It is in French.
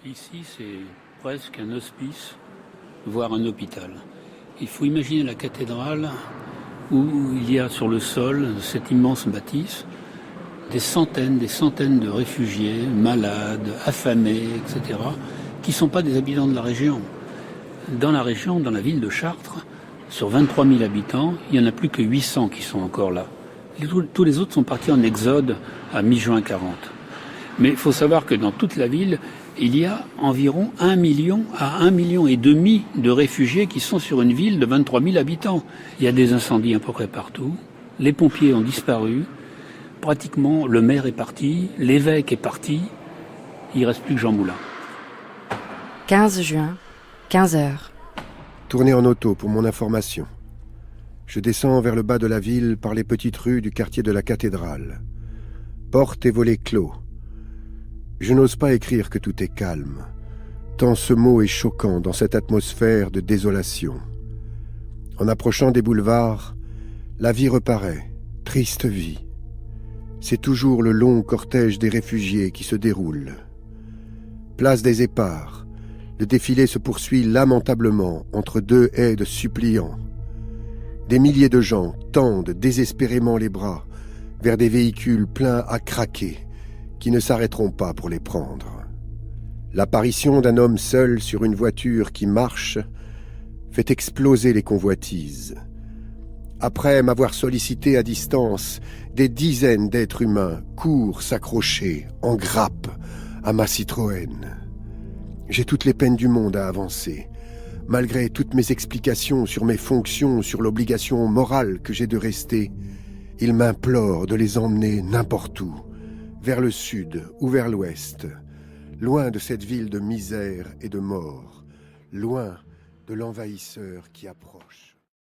Ici, c'est presque un hospice, voire un hôpital. Il faut imaginer la cathédrale où il y a sur le sol cette immense bâtisse des centaines de réfugiés, malades, affamés, etc., qui ne sont pas des habitants de la région. Dans la région, dans la ville de Chartres, sur 23 000 habitants, il n'y en a plus que 800 qui sont encore là. Tous les autres sont partis en exode à mi-juin 40. Mais il faut savoir que dans toute la ville, il y a environ 1 million à 1,5 million de réfugiés qui sont sur une ville de 23 000 habitants. Il y a des incendies à peu près partout. Les pompiers ont disparu. Pratiquement, le maire est parti, l'évêque est parti. Il ne reste plus que Jean Moulin. 15 juin, 15 heures. Tournez en auto pour mon information. Je descends vers le bas de la ville par les petites rues du quartier de la cathédrale. Portes et volets clos. Je n'ose pas écrire que tout est calme, tant ce mot est choquant dans cette atmosphère de désolation. En approchant des boulevards, la vie reparaît, triste vie. C'est toujours le long cortège des réfugiés qui se déroule. Place des Éparts, le défilé se poursuit lamentablement entre deux haies de suppliants. Des milliers de gens tendent désespérément les bras vers des véhicules pleins à craquer, qui ne s'arrêteront pas pour les prendre. L'apparition d'un homme seul sur une voiture qui marche fait exploser les convoitises. Après m'avoir sollicité à distance, des dizaines d'êtres humains courent s'accrocher en grappe à ma Citroën. J'ai toutes les peines du monde à avancer, malgré toutes mes explications sur mes fonctions, sur l'obligation morale que j'ai de rester. Ils m'implorent de les emmener n'importe où, vers le sud ou vers l'ouest, loin de cette ville de misère et de mort, loin de l'envahisseur qui approche.